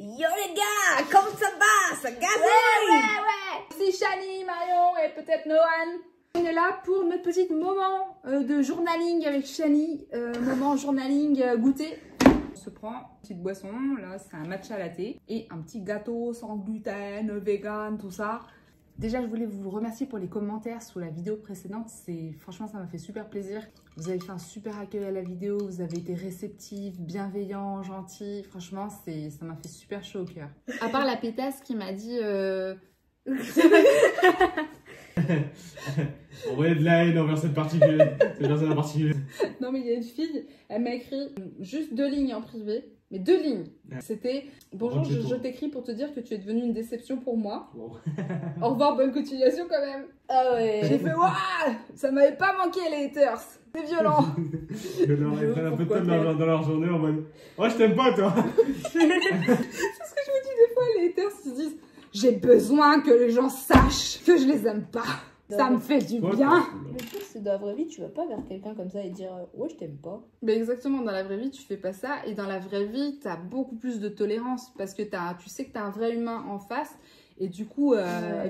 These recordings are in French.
Yo les gars, comment ça va? Ça gazouille? Ouais. C'est Shani, Marion et peut-être Nohan. On est là pour notre petit moment de journaling avec Shani. Moment journaling goûter. On se prend une petite boisson, là c'est un matcha latte et un petit gâteau sans gluten, vegan, tout ça. Déjà, je voulais vous remercier pour les commentaires sous la vidéo précédente. Franchement, ça m'a fait super plaisir. Vous avez fait un super accueil à la vidéo. Vous avez été réceptifs, bienveillants, gentils. Franchement, ça m'a fait super chaud au cœur. À part la pétasse qui m'a dit... Envoyer de la haine envers cette particulière. Cette personne en particulier. Non, mais il y a une fille, elle m'a écrit juste 2 lignes en privé. Mais 2 lignes. C'était « Bonjour, je t'écris pour te dire que tu es devenue une déception pour moi. Wow. Au revoir, bonne continuation quand même. » Ah ouais. J'ai fait « Waouh, ça m'avait pas manqué les haters. C'est violent. » Ils prennent un peu de temps dans leur journée en mode « Oh, je t'aime pas, toi. » C'est ce que je me dis des fois, les haters se disent « J'ai besoin que les gens sachent que je les aime pas. Ça me fait du bien. » Le truc, c'est dans la vraie vie, tu vas pas vers quelqu'un comme ça et dire ouais, je t'aime pas. Mais exactement, dans la vraie vie, tu fais pas ça. Et dans la vraie vie, tu as beaucoup plus de tolérance parce que tu sais que tu as un vrai humain en face. Et du coup,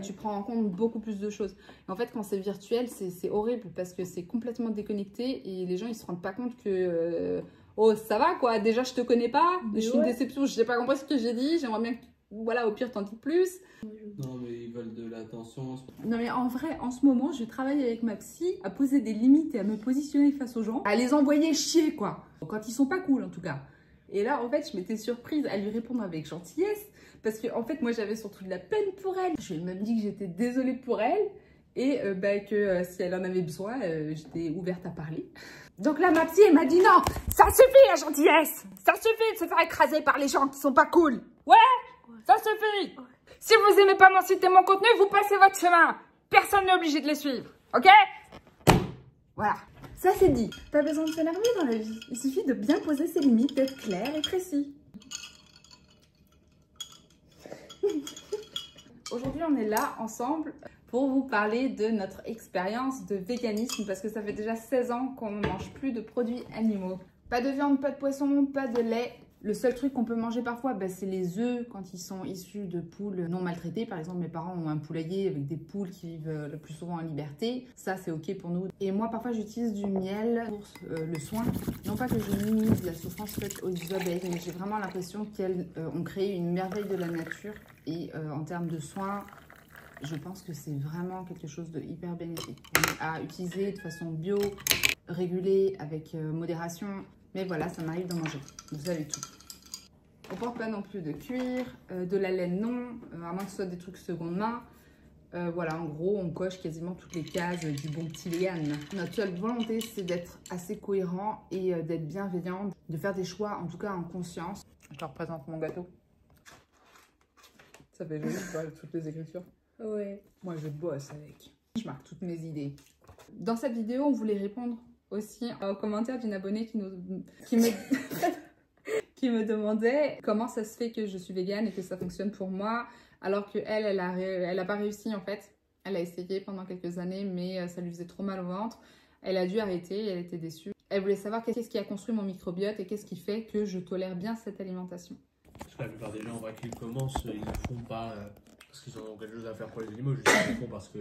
tu prends en compte beaucoup plus de choses. Et en fait, quand c'est virtuel, c'est horrible parce que c'est complètement déconnecté et les gens, ils se rendent pas compte que oh, ça va quoi, déjà je te connais pas, je suis une déception, je n'ai pas compris ce que j'ai dit, j'aimerais bien que, voilà, au pire, t'en dis plus. Non, mais ils veulent de l'attention. Non, mais en vrai, en ce moment, je travaille avec ma psy à poser des limites et à me positionner face aux gens, à les envoyer chier quoi, quand ils sont pas cool en tout cas. Et là, en fait, je m'étais surprise à lui répondre avec gentillesse. Parce que, en fait, moi, j'avais surtout de la peine pour elle. Je lui ai même dit que j'étais désolée pour elle. Et que si elle en avait besoin, j'étais ouverte à parler. Donc là, ma psy, elle m'a dit non, ça suffit la gentillesse. Ça suffit de se faire écraser par les gens qui sont pas cool. Ouais, ça suffit. Si vous aimez pas mon site et mon contenu, vous passez votre chemin. Personne n'est obligé de les suivre. Ok? Voilà. Ça, c'est dit. Pas besoin de s'énerver dans la vie. Il suffit de bien poser ses limites, d'être clair et précis. Aujourd'hui, on est là ensemble pour vous parler de notre expérience de véganisme parce que ça fait déjà 16 ans qu'on ne mange plus de produits animaux. Pas de viande, pas de poisson, pas de lait. Le seul truc qu'on peut manger parfois, c'est les œufs quand ils sont issus de poules non maltraitées. Par exemple, mes parents ont un poulailler avec des poules qui vivent le plus souvent en liberté. Ça, c'est ok pour nous. Et moi, parfois, j'utilise du miel pour le soin. Non pas que je minimise la souffrance faite aux abeilles, mais j'ai vraiment l'impression qu'elles ont créé une merveille de la nature. Et en termes de soins, je pense que c'est vraiment quelque chose de hyper bénéfique. À utiliser de façon bio, régulée, avec modération. Mais voilà, ça m'arrive d'en manger. Vous savez tout. On porte pas non plus de cuir, de la laine non, à moins que ce soit des trucs seconde main. Voilà, en gros, on coche quasiment toutes les cases du bon petit vegan. Notre seule volonté, c'est d'être assez cohérent et d'être bienveillant, de faire des choix, en tout cas en conscience. Je te représente mon gâteau. Ça fait joli de voir toutes les écritures. Ouais. Moi, je bosse avec. Je marque toutes mes idées. Dans cette vidéo, on voulait répondre aussi aux commentaires d'une abonnée qui me demandait comment ça se fait que je suis végane et que ça fonctionne pour moi, alors qu'elle, elle a pas réussi en fait. Elle a essayé pendant quelques années, mais ça lui faisait trop mal au ventre. Elle a dû arrêter et elle était déçue. Elle voulait savoir qu'est-ce qui a construit mon microbiote et qu'est-ce qui fait que je tolère bien cette alimentation. Parce que la plupart des gens, en vrai, qui commencent, ils ne le font pas parce qu'ils ont quelque chose à faire pour les animaux, juste ils le font parce que...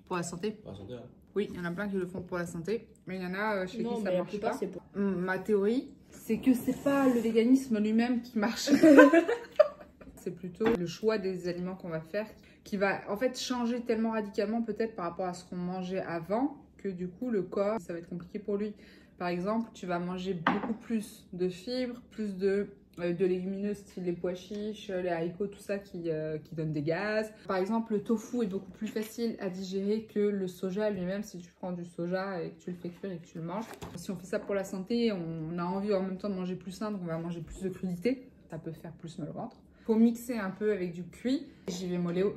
Pour la santé. Pour la santé, hein. Oui, il y en a plein qui le font pour la santé, mais il y en a chez qui ça ne marche pas. pour... Ma théorie, c'est que c'est pas le véganisme lui-même qui marche. C'est plutôt le choix des aliments qu'on va faire qui va en fait changer tellement radicalement peut-être par rapport à ce qu'on mangeait avant que du coup le corps, ça va être compliqué pour lui. Par exemple, tu vas manger beaucoup plus de fibres, plus de légumineuses style les pois chiches, les haricots, tout ça qui donnent des gaz. Par exemple, le tofu est beaucoup plus facile à digérer que le soja lui-même si tu prends du soja et que tu le fais cuire et que tu le manges. Si on fait ça pour la santé, on a envie en même temps de manger plus sain, donc on va manger plus de crudités. Ça peut faire plus mal au ventre. Faut mixer un peu avec du cuit. J'y vais mollo.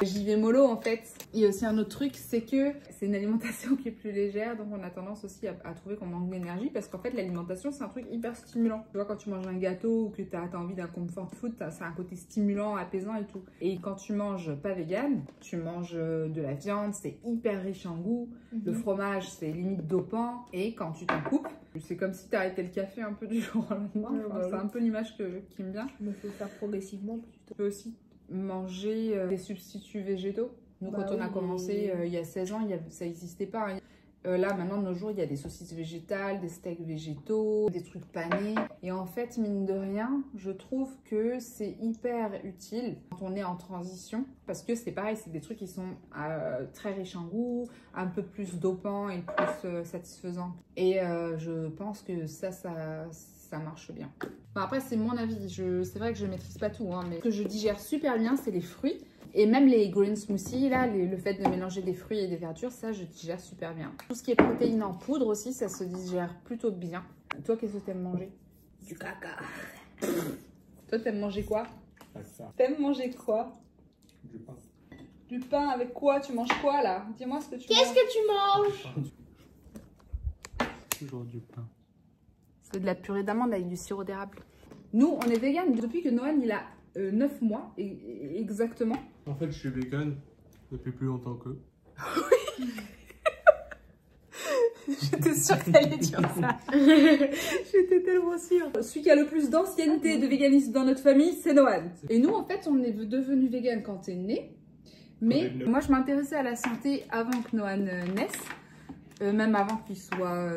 J'y vais mollo en fait. Il y a aussi un autre truc, c'est que c'est une alimentation qui est plus légère, donc on a tendance aussi à trouver qu'on manque d'énergie parce qu'en fait l'alimentation c'est un truc hyper stimulant. Tu vois, quand tu manges un gâteau ou que tu as envie d'un comfort food, c'est un côté stimulant, apaisant et tout. Et quand tu manges pas vegan, tu manges de la viande, c'est hyper riche en goût. Le fromage c'est limite dopant et quand tu t'en coupes, c'est comme si tu arrêtais le café un peu du jour au maintenant. Ouais, Enfin, bah c'est oui. un peu l'image qui me vient. Il faut faire progressivement plutôt. Tu peux aussi manger des substituts végétaux. Nous, Bah quand on a oui, commencé il y a 16 ans, ça n'existait pas. Hein. Là, maintenant, de nos jours, il y a des saucisses végétales, des steaks végétaux, des trucs panés. Et en fait, mine de rien, je trouve que c'est hyper utile quand on est en transition. Parce que c'est pareil, c'est des trucs qui sont très riches en goût, un peu plus dopants et plus satisfaisants. Et je pense que ça marche bien. Bon, après, c'est mon avis. C'est vrai que je ne maîtrise pas tout. Hein, mais ce que je digère super bien, c'est les fruits. Et même les green smoothies, là, le fait de mélanger des fruits et des verdures, ça, je digère super bien. Tout ce qui est protéines en poudre aussi, ça se digère plutôt bien. Toi, qu'est-ce que tu aimes manger? Du caca. Toi, t'aimes manger quoi? Ça. T'aimes manger quoi? Du pain. Du pain avec quoi? Tu manges quoi, là? Dis-moi ce que tu manges. Qu'est-ce que tu manges? Toujours du pain. C'est de la purée d'amande avec du sirop d'érable. Nous, on est vegan depuis que Noël, il a 9 mois, exactement. En fait, je suis vegan depuis plus longtemps qu'eux. J'étais sûre que t'allais dire ça. J'étais tellement sûre. Celui qui a le plus d'ancienneté de véganisme dans notre famille, c'est Noan. Et nous, en fait, on est devenu vegan quand t'es né. Mais moi, je m'intéressais à la santé avant que Noan naisse. Même avant qu'il soit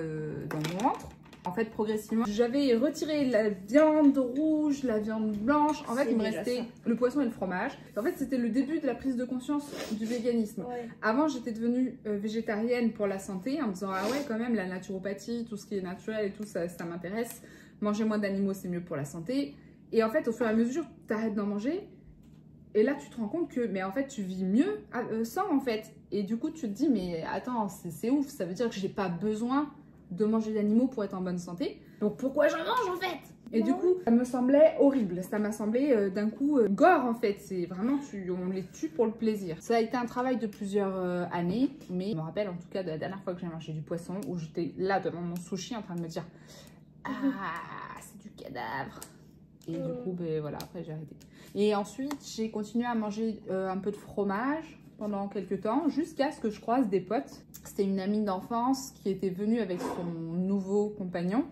dans mon ventre. En fait, progressivement, j'avais retiré la viande rouge, la viande blanche. En fait, il me restait le poisson et le fromage. En fait, c'était le début de la prise de conscience du véganisme. Ouais. Avant, j'étais devenue végétarienne pour la santé, en me disant, ah ouais, quand même, la naturopathie, tout ce qui est naturel et tout, ça m'intéresse. Manger moins d'animaux, c'est mieux pour la santé. Et en fait, au fur et à mesure, tu arrêtes d'en manger. Et là, tu te rends compte que, mais en fait, tu vis mieux sans, en fait. Et du coup, tu te dis, mais attends, c'est ouf, ça veut dire que j'ai pas besoin de manger d'animaux pour être en bonne santé. Donc pourquoi j'en mange en fait? Et du coup, ça me semblait horrible. Ça m'a semblé d'un coup gore en fait. C'est vraiment, on les tue pour le plaisir. Ça a été un travail de plusieurs années. Mais je me rappelle en tout cas de la dernière fois que j'ai mangé du poisson où j'étais là devant mon sushi en train de me dire ah, c'est du cadavre. Et du coup, ben voilà, après j'ai arrêté. Et ensuite, j'ai continué à manger un peu de fromage pendant quelques temps, jusqu'à ce que je croise des potes. C'était une amie d'enfance qui était venue avec son nouveau compagnon,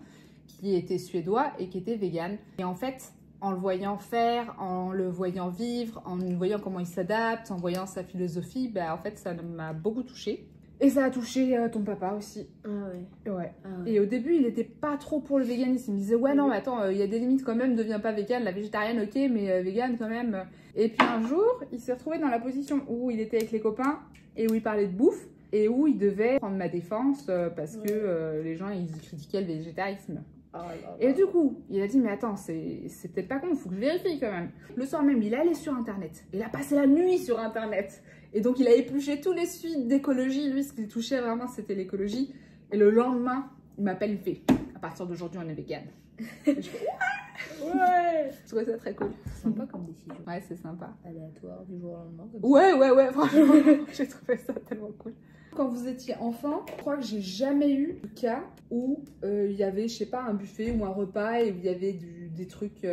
qui était suédois et qui était vegan. Et en fait, en le voyant faire, en le voyant vivre, en voyant comment il s'adapte, en voyant sa philosophie, bah, en fait, ça m'a beaucoup touchée. Et ça a touché ton papa aussi. Ah ouais. Ouais. Ah ouais. Et au début, il était pas trop pour le véganisme. Il me disait, ouais, non, mais attends, il y a des limites quand même, deviens pas vegan. La végétarienne, ok, mais vegan quand même. Et puis un jour, il s'est retrouvé dans la position où il était avec les copains et où il parlait de bouffe et où il devait prendre ma défense parce que les gens, ils critiquaient le végétarisme. Ah là là. Et du coup, il a dit, mais attends, c'est peut-être pas con, il faut que je vérifie quand même. Le soir même, il est allé sur Internet. Il a passé la nuit sur Internet. Et donc, il a épluché tous les suites d'écologie. Lui, ce qu'il touchait vraiment, c'était l'écologie. Et le lendemain, il m'appelle, il fait, à partir d'aujourd'hui, on est vegan. Et je fais, ouais. Je trouvais ça très cool. C'est sympa comme décision. Ouais, c'est sympa. Aléatoire du jour au lendemain. Comme Ouais, franchement, j'ai trouvé ça tellement cool. Quand vous étiez enfant, je crois que j'ai jamais eu de cas où il y avait, je sais pas, un buffet ou un repas et où il y avait des trucs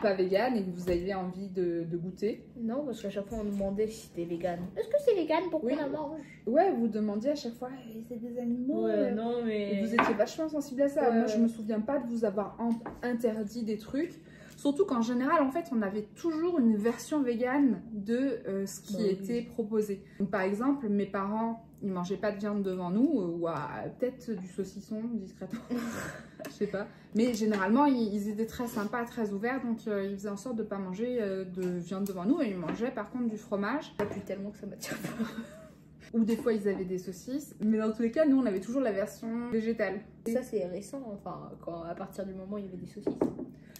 pas vegan et que vous aviez envie de goûter. Non, parce qu'à chaque fois on demandait si c'était vegan. Est-ce que c'est vegan? Pourquoi Oui. on la mange? Ouais, vous demandiez à chaque fois, eh, c'est des animaux. non Et mais. vous étiez vachement sensible à ça. Ouais, Moi, je ouais. me souviens pas de vous avoir interdit des trucs. Surtout qu'en général, en fait, on avait toujours une version végane de ce qui Bah oui. était proposé. Donc, par exemple, mes parents, ils mangeaient pas de viande devant nous, ou peut-être du saucisson discrètement, je sais pas. Mais généralement, ils étaient très sympas, très ouverts, donc ils faisaient en sorte de pas manger de viande devant nous, et ils mangeaient par contre du fromage. Ça pue tellement que ça m'attire pas. Ou des fois, ils avaient des saucisses. Mais dans tous les cas, nous, on avait toujours la version végétale. Ça c'est récent, enfin, à partir du moment où il y avait des saucisses.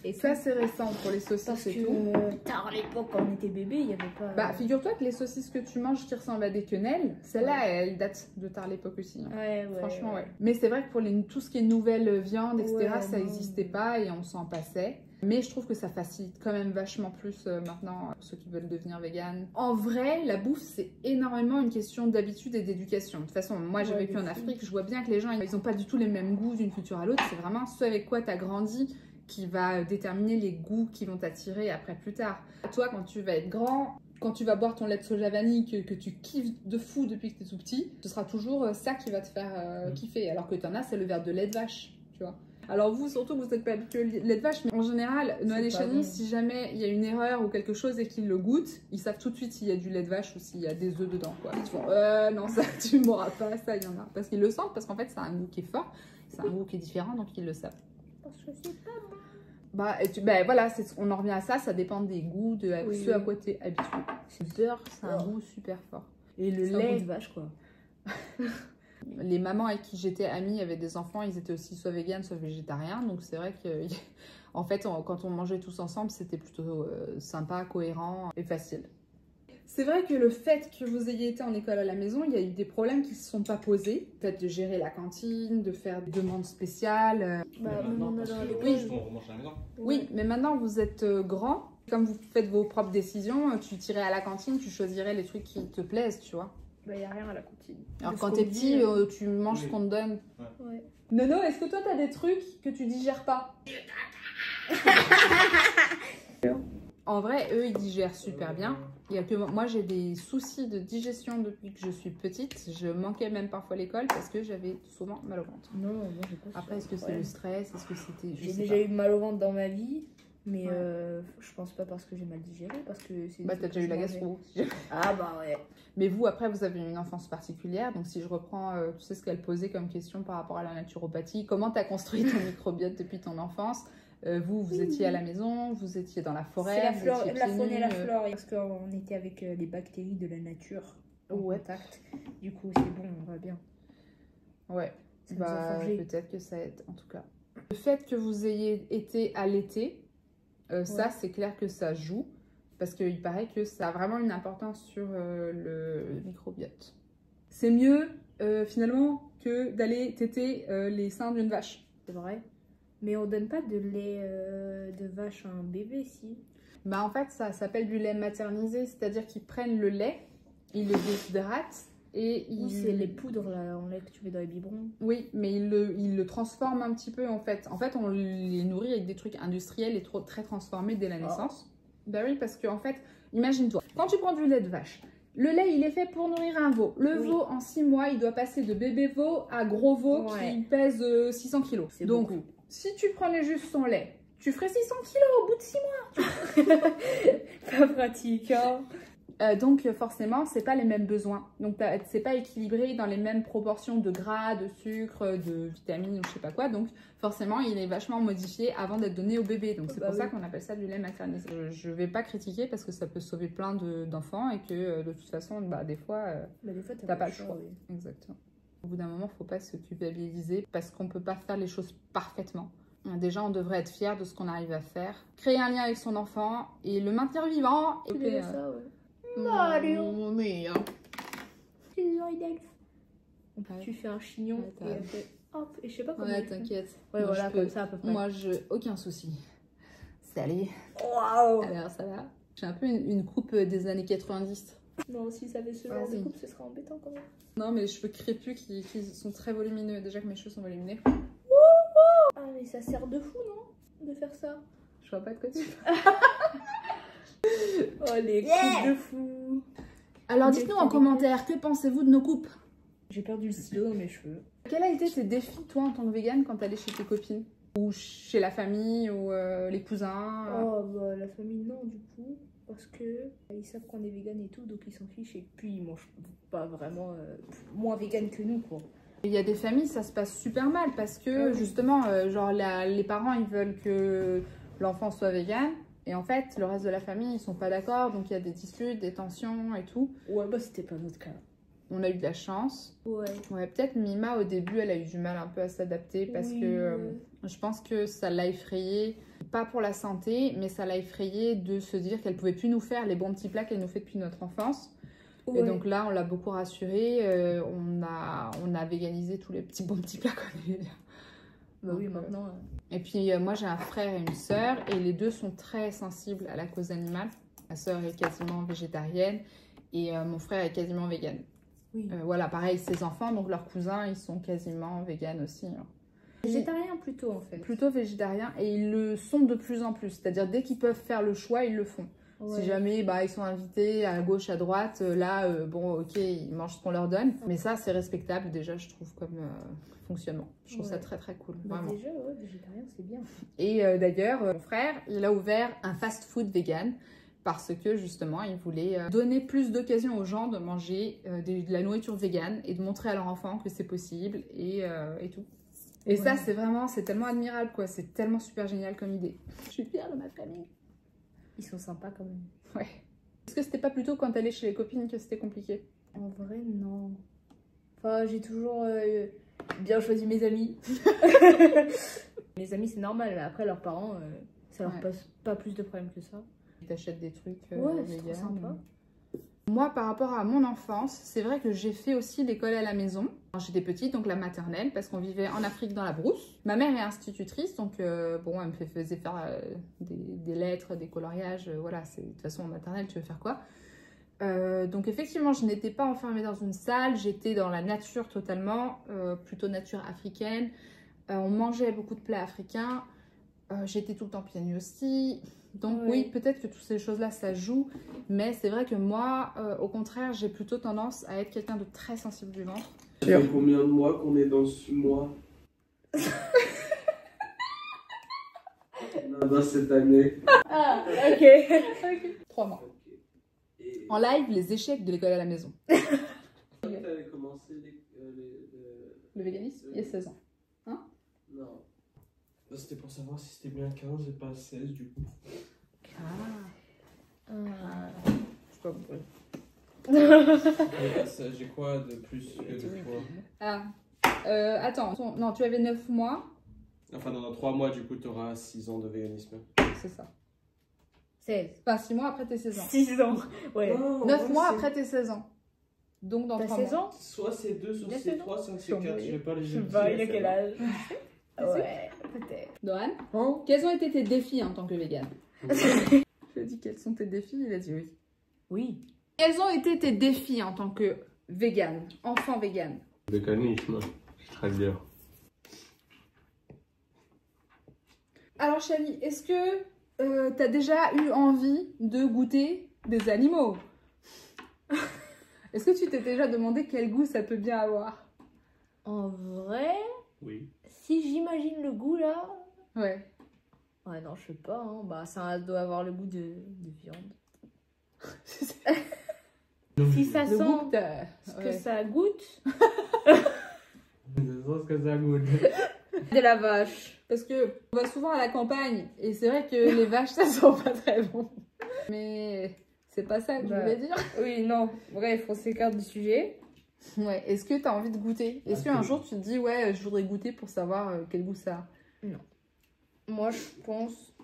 Et Ça, c'est récent pour les saucisses parce et que tout. tard à l'époque, quand on était bébé, il n'y avait pas. Bah, figure-toi que les saucisses que tu manges qui ressemblent à des quenelles, celles-là, elles datent de tard l'époque aussi. Hein. Ouais, Franchement, ouais. Mais c'est vrai que pour tout ce qui est nouvelles viandes, etc., Ouais, ça non. n'existait pas et on s'en passait. Mais je trouve que ça facilite quand même vachement plus maintenant pour ceux qui veulent devenir vegan. En vrai, la bouffe, c'est énormément une question d'habitude et d'éducation. De toute façon, moi j'ai Ouais, vécu de en fou. Afrique, je vois bien que les gens, ils n'ont pas du tout les mêmes goûts d'une culture à l'autre. C'est vraiment ce avec quoi tu as grandi qui va déterminer les goûts qui vont t'attirer après plus tard. Toi, quand tu vas être grand, quand tu vas boire ton lait de soja vanille que tu kiffes de fou depuis que tu es tout petit, ce sera toujours ça qui va te faire kiffer. Alors que tu en as, c'est le verre de lait de vache, tu vois. Alors vous, surtout, vous n'êtes pas habitué au lait de vache, mais en général, Noël et pas Chani, bon. si jamais il y a une erreur ou quelque chose et qu'ils le goûtent, ils savent tout de suite s'il y a du lait de vache ou s'il y a des œufs dedans, quoi. Ils font non, ça, tu ne m'auras pas, ça, il y en a. Parce qu'ils le sentent, parce qu'en fait, c'est un goût qui est fort, c'est un goût qui est différent, donc ils le savent. Parce que c'est pas bon. Bah, voilà, on en revient à ça, ça dépend des goûts, de Oui, ceux à oui. quoi t'es habitué. Le beurre, c'est un goût super fort. Et le C'est un goût lait, de vache, quoi. les mamans avec qui j'étais amie avaient des enfants, ils étaient aussi soit véganes, soit végétariens. Donc c'est vrai que, en fait, quand on mangeait tous ensemble, c'était plutôt sympa, cohérent et facile. C'est vrai que le fait que vous ayez été en école à la maison, il y a eu des problèmes qui ne se sont pas posés. Peut-être de gérer la cantine, de faire des demandes spéciales. Bah, Mais même maintenant, en parce allant à que l'école. Oui. on remange à la maison. Oui, mais maintenant vous êtes grand. Comme vous faites vos propres décisions, tu tirais à la cantine, tu choisirais les trucs qui te plaisent, tu vois. Bah, y a rien à la cantine. Alors De quand ce t'es qu'on petit, dit, tu manges Oui. ce qu'on te donne. Ouais. Nono, est-ce que toi t'as des trucs que tu digères pas? En vrai, eux ils digèrent super bien. Il y a que moi j'ai des soucis de digestion depuis que je suis petite. Je manquais même parfois l'école parce que j'avais souvent mal au ventre. Non, moi j'ai pas Après, est-ce que c'est Ouais. le stress? Est-ce que c'était. Je J'ai sais déjà pas. eu mal au ventre dans ma vie, mais Ouais. je pense pas parce que j'ai mal digéré, parce que c'est. Bah des t'as trucs déjà eu que la je gastro. Ah bah ouais. Mais vous, après, vous avez une enfance particulière. Donc, si je reprends, tu sais ce qu'elle posait comme question par rapport à la naturopathie. Comment tu as construit ton microbiote depuis ton enfance? Vous Oui, étiez à oui. la maison, vous étiez dans la C'est forêt, la, vous flore, étiez la pieds faune et la nus, flore, parce qu'on était avec les bactéries de la nature en Ouais. contact. Du coup, c'est bon, on va bien. Ouais, Ça nous a bah, forgé. peut-être que ça aide, en tout cas. Le fait que vous ayez été allaité, ça, Ouais. c'est clair que ça joue. Parce qu'il paraît que ça a vraiment une importance sur le microbiote. C'est mieux, finalement, que d'aller téter les seins d'une vache. C'est vrai. Mais on donne pas de lait de vache à un bébé, si. Bah en fait, ça s'appelle du lait maternisé, c'est-à-dire qu'ils prennent le lait, ils le déshydratent et ils... Oui, c'est les poudres là, en lait que tu mets dans les biberons. Oui, mais ils le transforment un petit peu en fait. En fait, on les nourrit avec des trucs industriels et très transformés dès la naissance. Bah oui, parce que en fait, imagine-toi, quand tu prends du lait de vache, le lait il est fait pour nourrir un veau. Le Oui. veau en 6 mois, il doit passer de bébé veau à gros veau Ouais. qui pèse 600 kilos. C'est Donc, beaucoup. si tu prenais juste son lait, tu ferais 600 kilos au bout de 6 mois. Pas pratique, hein. Donc forcément, c'est pas les mêmes besoins. Donc c'est pas équilibré dans les mêmes proportions de gras, de sucre, de vitamines ou je sais pas quoi. Donc forcément, il est vachement modifié avant d'être donné au bébé. Donc c'est Bah pour ça oui. qu'on appelle ça du lait maternisé. Je vais pas critiquer parce que ça peut sauver plein d'enfants et que de toute façon, bah, des fois, Bah, des fois, t'as pas le choix. oui. Exactement. Au bout d'un moment, faut pas se culpabiliser parce qu'on peut pas faire les choses parfaitement. Déjà, on devrait être fier de ce qu'on arrive à faire. Créer un lien avec son enfant et le maintenir vivant. C'est déjà ça, ouais. Mario. Mais, C'est des oreilles d'elfe. Ouais. Tu fais un chignon Ouais, t'as- et après, hop, et je sais pas comment. Ouais, ils font. t'inquiète. Ouais, Moi, voilà, je peux- comme ça à peu près. Moi, aucun souci. Salut. Waouh! Alors, ça va. J'ai un peu une coupe des années 90. Non, si ça avait ce genre de Vas-y. coupe, ce serait embêtant quand même. Non, mais les cheveux crépus qui sont très volumineux. Déjà que mes cheveux sont volumineux. Ah, mais ça sert de fou, non? De faire ça. Je vois pas de quoi tu parles. Oh, les coupes de fou! Alors, dites-nous en commentaire, que pensez-vous de nos coupes? J'ai perdu le stylo dans mes cheveux. Quels a été tes défis, toi, en tant que végane, quand t'allais chez tes copines? Ou chez la famille, ou les cousins Oh, bah, la famille, non, du coup. Parce que ils savent qu'on est vegan et tout, donc ils s'en fichent. Et puis, ils mangent pas vraiment moins vegan que nous, quoi. Il y a des familles, ça se passe super mal parce que Ah oui. justement, genre les parents, ils veulent que l'enfant soit vegan et en fait, le reste de la famille, ils sont pas d'accord, donc il y a des disputes, des tensions et tout. Ouais, bah, c'était pas notre cas. On a eu de la chance. Ouais. Ouais, peut-être Mima au début, elle a eu du mal un peu à s'adapter parce Oui, que ouais. je pense que ça l'a effrayée, pas pour la santé, mais ça l'a effrayée de se dire qu'elle pouvait plus nous faire les bons petits plats qu'elle nous fait depuis notre enfance. Et Ouais. donc là, on l'a beaucoup rassurée. On a véganisé tous les petits bons petits plats qu'on aimait bien. Bah oui, Donc, maintenant. Et puis moi, j'ai un frère et une sœur, et les deux sont très sensibles à la cause animale. Ma sœur est quasiment végétarienne, et mon frère est quasiment vegan. Oui. Voilà, pareil, ses enfants, donc leurs cousins, ils sont quasiment vegan aussi. Hein. Végétarien plutôt, en fait. Plutôt végétariens, et ils le sont de plus en plus. C'est-à-dire, dès qu'ils peuvent faire le choix, ils le font. Si jamais ils sont invités à gauche, à droite, là, bon, ok, ils mangent ce qu'on leur donne. Mais ça, c'est respectable déjà, je trouve, comme fonctionnement. Je trouve ça très très cool, vraiment. Déjà, végétarien, c'est bien. Et d'ailleurs, mon frère, il a ouvert un fast-food vegan parce que justement, il voulait donner plus d'occasions aux gens de manger de la nourriture vegan et de montrer à leurs enfants que c'est possible et tout. Et ça, c'est tellement admirable, quoi. C'est tellement super génial comme idée. Je suis fière de ma famille. Ils sont sympas quand même. Ouais. Est-ce que c'était pas plutôt quand t'allais chez les copines que c'était compliqué? En vrai, non. Enfin, j'ai toujours bien choisi mes amis. Mes amis, c'est normal. Après, leurs parents, ça leur pose pas plus de problèmes que ça. Ils t'achètent des trucs c'est trop sympa. Moi, par rapport à mon enfance, c'est vrai que j'ai fait aussi l'école à la maison. Quand j'étais petite, donc la maternelle, parce qu'on vivait en Afrique dans la brousse. Ma mère est institutrice, donc bon, elle me faisait faire des lettres, des coloriages. Voilà, de toute façon, en maternelle, tu veux faire quoi? Donc effectivement, je n'étais pas enfermée dans une salle, j'étais dans la nature totalement, plutôt nature africaine. On mangeait beaucoup de plats africains. J'étais tout le temps pieds nus aussi. Donc oui, peut-être que toutes ces choses-là, ça joue. Mais c'est vrai que moi, au contraire, j'ai plutôt tendance à être quelqu'un de très sensible du ventre. Ça fait combien de mois qu'on est dans ce mois? Dans cette année. Ah, ok. 3 mois. Et... En live, les échecs de l'école à la maison. Tu avais commencé Le véganisme, il y a 16 ans. Hein? Non. C'était pour savoir si c'était bien 15 et pas 16 du coup. Je sais pas pourquoi. J'ai quoi de plus que 2 fois? Attends, non, tu avais 9 mois. Enfin, dans 3 mois, du coup, tu auras 6 ans de véganisme. C'est ça. 16. Enfin, 6 mois après tes 16 ans. 6 ans. Ouais. Oh, 9 mois après tes 16 ans. Donc dans 3 16 mois. ans? Soit c'est 2, soit Il a c'est 16 3, soit c'est ans. 4. Je vais pas les Je sais pas, il a quel âge? Ouais, peut-être. Dohan, Bon. quels ont été tes défis en tant que végane? Je lui ai dit quels sont tes défis, il a dit oui. Oui. Quels ont été tes défis en tant que végane, enfant végane? Le véganisme, c'est très dur. Alors Chani, est-ce que t'as déjà eu envie de goûter des animaux? Est-ce que tu t'es déjà demandé quel goût ça peut bien avoir? En vrai, Oui. si j'imagine le goût là. Ouais. Ouais, non, je sais pas. Hein. Bah, ça doit avoir le goût de viande. Si ça Le sent goût que t'as- ce ouais. que ça goûte, Je pense que ça goûte. de la vache. Parce que on va souvent à la campagne et c'est vrai que les vaches ça sent pas très bon. Mais c'est pas ça que je voulais dire. Oui, non. Bref, on s'écarte du sujet. Ouais. Est-ce que t'as envie de goûter? Est-ce qu'un jour tu te dis ouais je voudrais goûter pour savoir quel goût ça a? Moi, je pense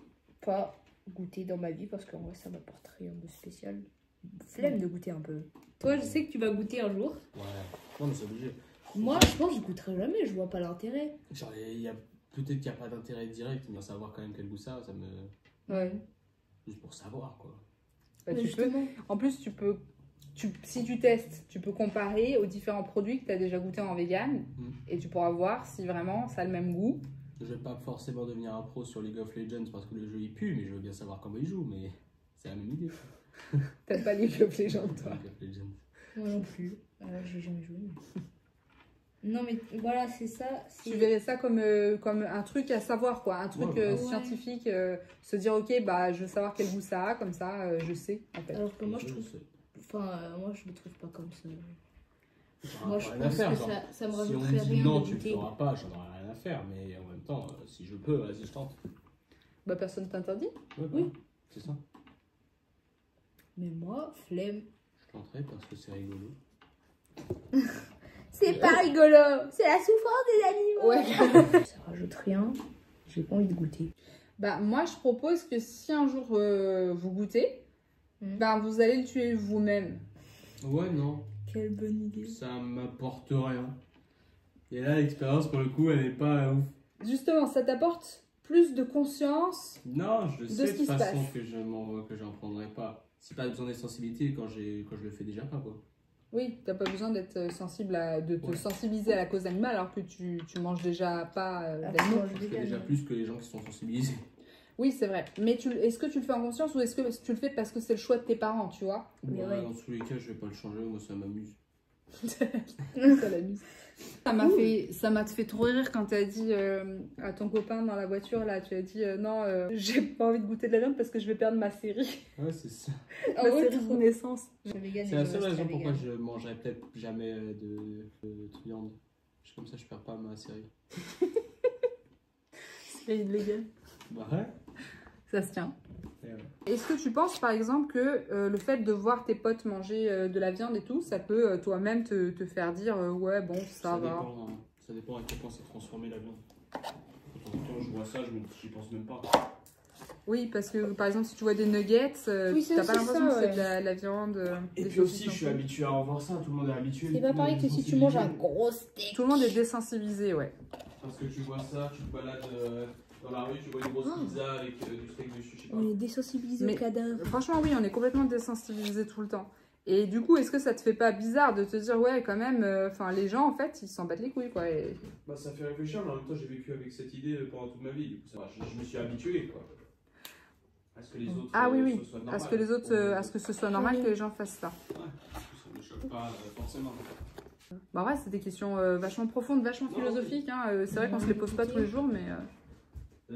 pas goûter dans ma vie parce qu'en vrai, ça m'apporte rien de spécial. Flemme de goûter un peu. Toi, je sais que tu vas goûter un jour. Ouais. Non, mais c'est obligé. Moi, je pense que je goûterai jamais. Je vois pas l'intérêt. Genre, peut-être qu'il n'y a pas d'intérêt direct, mais savoir quand même quel goût ça me. Ouais. Juste pour savoir, quoi. Bah, Mais tu peux. justement. En plus tu peux. Si tu testes, tu peux comparer aux différents produits que tu as déjà goûté en vegan et tu pourras voir si vraiment ça a le même goût. Je vais pas forcément devenir un pro sur League of Legends parce que le jeu il pue, mais je veux bien savoir comment il joue, mais c'est la même idée. T'as pas League of Legends toi? League of Legends. Moi non plus. J'ai jamais joué. Non, mais voilà, c'est ça. Tu verrais ça comme un truc à savoir, quoi. Un truc Ouais. scientifique. Se dire, ok, bah, je veux savoir quel goût ça a, comme ça, je sais, en fait. Alors que moi, je Le jeu, trouve. Moi, je le trouve pas comme ça. c'est- Moi, j'en je ai rien à pense faire, que genre. ça me Si on rajouterait me dit rien non, de tu le goûter. feras pas, j'en aurai rien à faire, mais en même temps, si je peux, vas-y, je tente. Bah, personne t'interdit. Ouais, Oui. C'est ça. Mais moi, flemme. Je tenterai parce que c'est rigolo. C'est pas rigolo. C'est la souffrance des animaux. Ouais. Ça rajoute rien. J'ai pas envie de goûter. Bah, moi, je propose que si un jour vous goûtez, bah, vous allez le tuer vous-même. Ouais, non, Quelle bonne idée. ça m'apporte rien. Et là, l'expérience, pour le coup, elle est pas ouf. Justement, ça t'apporte plus de conscience. Non, je sais ce de qui toute se façon passe. que j'en prendrai pas. C'est pas besoin d'être sensibilité quand je le fais déjà pas, quoi. Oui, t'as pas besoin d'être sensible de te Ouais. sensibiliser à la cause animale alors que tu manges déjà pas Ah, d'animaux. tu manges Je fais vegan. déjà plus que les gens qui sont sensibilisés. Oui, c'est vrai. Mais est-ce que tu le fais en conscience ou est-ce que tu le fais parce que c'est le choix de tes parents, tu vois? Mais Ouais, ouais. dans tous les cas, je vais pas le changer, moi ça m'amuse. Ça l'amuse. Ça m'a fait trop rire quand tu as dit à ton copain dans la voiture, là, tu as dit non, j'ai pas envie de goûter de la viande parce que je vais perdre ma série. Ouais, c'est ça. Ma série de naissance. C'est la seule raison pourquoi je mangerai peut-être jamais de viande. Comme ça, je perds pas ma série. Série illégale. Bah ouais. Ça se tient. Ouais. Est-ce que tu penses par exemple que le fait de voir tes potes manger de la viande et tout, ça peut toi-même te faire dire ouais bon ça va. Dépend, hein. Ça dépend à quel point c'est transformé la viande. Quand je vois ça, j'y pense même pas. Oui, parce que par exemple si tu vois des nuggets, Oui, t'as ça, pas c'est l'impression ça, que c'est de la viande. Et des puis aussi, saucisses je suis non plus. habitué à en voir ça, tout le monde est habitué. C'est pas pareil que si tu manges un gros steak. Tout le monde est désensibilisé, ouais. Parce que tu vois ça, tu te balades dans la rue, tu vois une grosse pizza avec du steak dessus, je sais pas. On est désensibilisé Mais- au cadavre. Franchement, oui, on est complètement désensibilisé tout le temps. Et du coup, est-ce que ça te fait pas bizarre de te dire, ouais, quand même, enfin, les gens, en fait, ils s'en battent les couilles, quoi. Et... Bah, ça fait réfléchir, mais en même temps, j'ai vécu avec cette idée pendant toute ma vie. Du coup, ça va, je me suis habitué, quoi. À ce que les autres. Ah oui, oui. ce soit À normal. ce que les autres, à ce que ce soit normal Oui. que les gens fassent ça. Ouais. Ça me choque pas forcément. Bah ouais, c'est des questions vachement profondes, vachement Non, philosophiques. Hein. C'est vrai qu'on se les pose pas tous les jours, mais...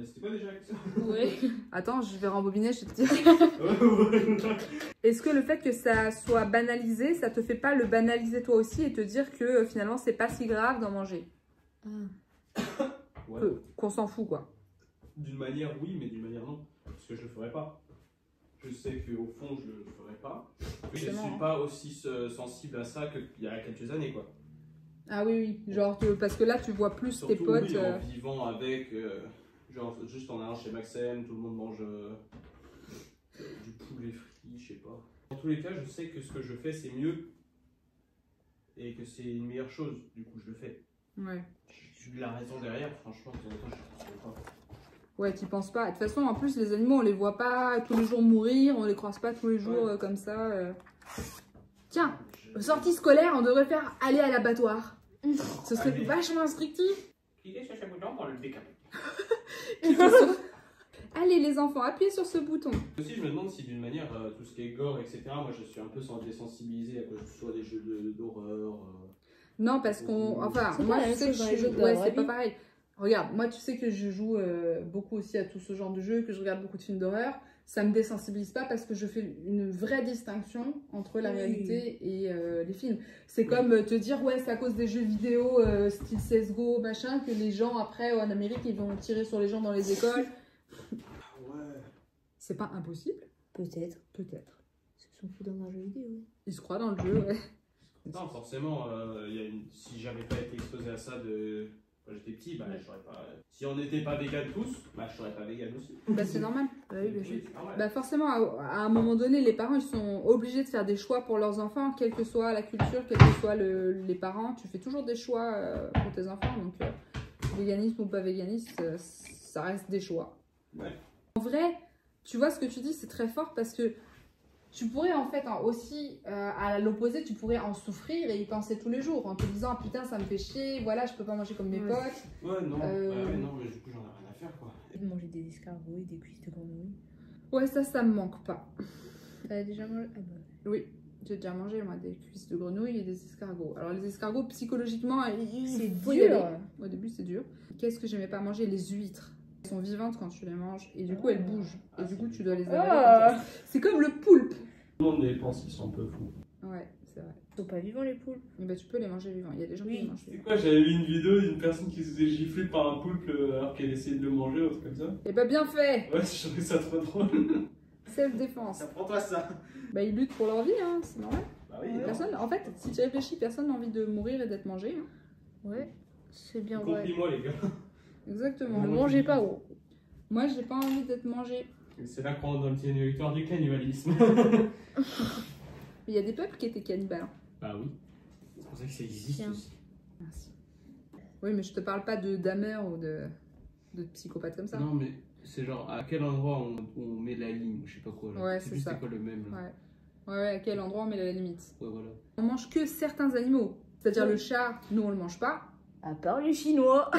C'était pas déjà avec ça? Ouais. Attends, je vais rembobiner, je vais te dire. Ouais. Est-ce que le fait que ça soit banalisé, ça te fait pas le banaliser toi aussi et te dire que finalement, c'est pas si grave d'en manger? Ouais. Qu'on s'en fout, quoi. D'une manière, oui, mais d'une manière, non. Parce que je le ferai pas. Je sais qu'au fond, je le ferai pas. Mais je Forcément, suis hein. pas aussi sensible à ça qu'il y a quelques années, quoi. Ah oui, oui. Genre, parce que là, tu vois plus Surtout, tes potes... oui, en vivant avec, genre, juste en allant chez Maxem, tout le monde mange du poulet frit, je sais pas. Dans tous les cas, je sais que ce que je fais, c'est mieux. Et que c'est une meilleure chose. Du coup, je le fais. Ouais. La raison derrière, franchement, de temps en temps, je ne sais pas. Ouais, tu penses pas. De toute façon, en plus, les animaux, on les voit pas tous les jours mourir, on les croise pas tous les jours Ouais. comme ça. Tiens, sortie scolaire, on devrait faire aller à l'abattoir. Ce serait Allez. vachement instructif. Cliquez sur ce bouton pour le décaper. Allez, les enfants, appuyez sur ce bouton. Aussi, je me demande si d'une manière, tout ce qui est gore, etc., moi je suis un peu désensibilisé à cause soit des jeux d'horreur. Non, parce qu'on. Enfin, C'est moi, pas la je même sais que chose dans je les suis. jeux de la Ouais, vraie c'est pas vie. pareil. Regarde, moi, tu sais que je joue beaucoup aussi à tout ce genre de jeux, que je regarde beaucoup de films d'horreur. Ça me désensibilise pas parce que je fais une vraie distinction entre la Oui. réalité et les films. C'est comme te dire, ouais, c'est à cause des jeux vidéo style CSGO, machin, que les gens, après, en Amérique, ils vont tirer sur les gens dans les écoles. Ouais. C'est pas impossible. Peut-être. Peut-être. Ils se sont foutus dans un jeu vidéo. Ils se croient dans le jeu, ouais. Non, forcément, si j'avais pas été exposé à ça quand j'étais petit, bah, je serais pas. Si on n'était pas vegan tous, bah, je serais pas vegan aussi. Bah, c'est normal. Bah oui, bien sûr. Oui, c'est normal. Bah forcément, à un moment donné, les parents ils sont obligés de faire des choix pour leurs enfants, quelle que soit la culture, quels que soient les parents. Tu fais toujours des choix pour tes enfants, donc véganisme ou pas véganisme, ça reste des choix. Ouais. En vrai, tu vois ce que tu dis, c'est très fort parce que tu pourrais en fait aussi, à l'opposé, tu pourrais en souffrir et y penser tous les jours en te disant ah, putain ça me fait chier, voilà je peux pas manger comme mes Ouais. potes. Ouais, non, Euh, ouais, non, mais du coup, j'en ai rien à faire, quoi. Manger des escargots et des cuisses de grenouille. Ouais, ça me manque pas. T'as déjà mangé? Ah bah. Oui, j'ai déjà mangé moi des cuisses de grenouille et des escargots. Alors les escargots psychologiquement, C'est faut y dur. aller. Au début c'est dur. Qu'est-ce que j'aimais pas manger? Les huîtres. Elles sont vivantes quand tu les manges et du coup elles bougent. Et du coup tu dois les avaler. Ah. comme ça. C'est comme le poulpe. Tout le monde pense qu'ils sont un peu fous. Ouais, c'est vrai. Ils sont pas vivants les poules. Et ben tu peux les manger vivants. Il y a des gens qui Oui. les mangent C'est vivants. quoi, j'avais vu une vidéo d'une personne qui se faisait gifler par un poulpe alors qu'elle essayait de le manger, un truc comme ça. Et bah bien fait. Ouais, je trouvais ça trop drôle. Self-défense. Prends-toi ça. Bah ils luttent pour leur vie, hein, c'est normal. Bah oui, Personne, en fait, si tu réfléchis, personne n'a envie de mourir et d'être mangé. Hein. Ouais, c'est bien vrai. Compris-moi, les gars. Exactement. Ne mangez pas gros. Moi j'ai pas envie d'être mangé. Et c'est là qu'on rentre dans le territoire du cannibalisme. Il y a des peuples qui étaient cannibales. Hein. Bah oui. C'est pour ça que ça existe Tiens. aussi. Merci. Oui, mais je te parle pas de damers ou de psychopathes comme ça. Non, mais c'est genre à quel endroit on met la ligne, je sais pas quoi. Là. Ouais, Je sais c'est plus ça. c'était quoi le même. Là. Ouais, à quel endroit on met la limite? Ouais, voilà. On mange que certains animaux. C'est-à-dire Ouais. le chat, nous on le mange pas. À part les Chinois.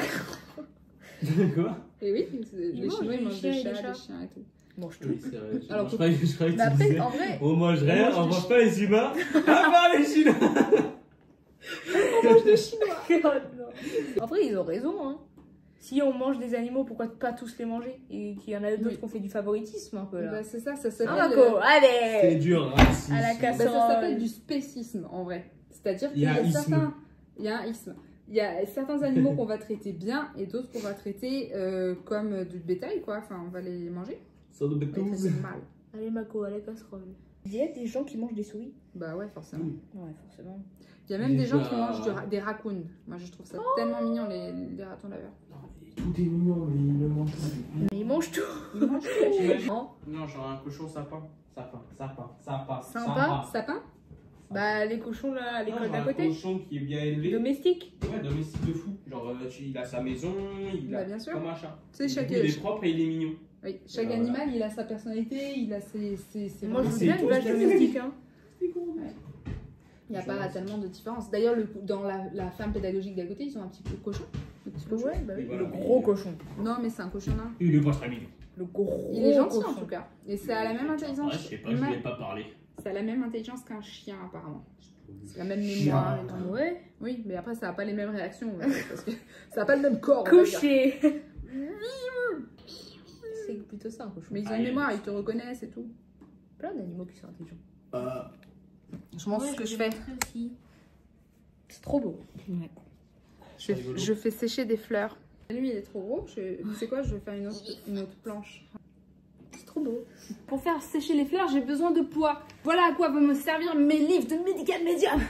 Quoi? Et oui, les mangent Chinois, ils des mangent chiens des et des chats, chats. des chiens et tout. Mange tout. Oui, c'est vrai. Alors, Je croyais que tu Mais après, disais, en vrai, on mange rien, on on mange mange pas les humains, à part les Chinois. on mange des Chinois. En vrai, ils ont raison. Hein. Si on mange des animaux, pourquoi pas tous les manger? Et qu'il y en a d'autres qui ont fait du favoritisme un peu là. Bah, c'est ça Ah, s'appelle... Marco, C'est allez. du racisme. À la Bah, casserole. ça s'appelle du spécisme en vrai. C'est-à-dire qu'il y a isme. certains... Il y a un isme. Il y a certains animaux qu'on va traiter bien et d'autres qu'on va traiter comme du bétail, quoi. Enfin, on va les manger. Ça de On va les bétouze. traiter mal. Allez, Marco, à la casserole. Il y a des gens qui mangent des souris. Bah ouais, forcément. Ouais, forcément. Il y a même des gens qui Déjà- mangent des raccoons. Moi, je trouve ça tellement mignon, les ratons laveurs. Tout est mignon, mais il le mange pas. Mais ils mangent tout. Ils mangent tout. Non. Non, genre un cochon sapin. Sapin. Sympa. Sapin? Bah, les cochons là, à l'école d'à côté. Un cochon qui est bien élevé. Domestique. Ouais, domestique de fou. Genre, il a sa maison, il Bah, a bien sûr. comme un chat. Tu sais, chaque, Il est propre et il est mignon. oui, chaque Voilà. animal, il a sa personnalité, il a ses Moi, je veux c'est bien tout. une vache domestique. Hein. Il n'y a pas tellement de différence. D'ailleurs, dans la ferme pédagogique d'à côté, ils ont un petit peu de cochon. Le petit cochon. Ouais, bah oui. Et voilà, Le mais- gros cochon. Non, mais c'est un cochon nain. Il est pas très mignon. Le gros Il est gentil cochon. en tout cas. Et c'est à la même intelligence. Ouais, je sais pas, je voulais pas parler. C'est à la même intelligence qu'un chien apparemment. C'est la même Chien. mémoire et tout. Ouais. Oui, mais après ça n'a pas les mêmes réactions. Parce que ça n'a pas le même corps. on va dire. Couché. C'est plutôt ça un cochon. Mais ils ont une mémoire, ils te reconnaissent et tout. Plein d'animaux qui sont intelligents. Je montre ce que je fais. C'est trop beau. Je fais sécher des fleurs. Lui il est trop gros. Tu sais quoi, je vais faire une autre planche. C'est trop beau. Pour faire sécher les fleurs, j'ai besoin de poids. Voilà à quoi vont me servir mes livres de Medical Medium.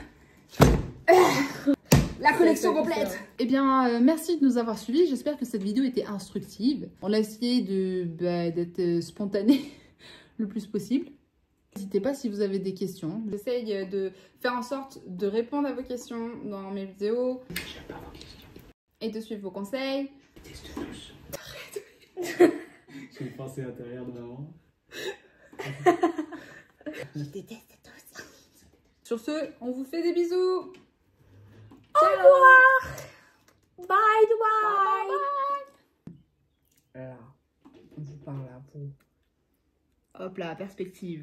La collection complète. Eh bien, merci de nous avoir suivis. J'espère que cette vidéo était instructive. On a essayé d'être spontané le plus possible. N'hésitez pas si vous avez des questions. J'essaye de faire en sorte de répondre à vos questions dans mes vidéos. Et de suivre vos conseils. J'ai une pensée intérieure de maman. Je déteste tous. Sur ce, on vous fait des bisous. Au revoir. Bye, bye. Là, on vous parle à vous. Hop là, perspective.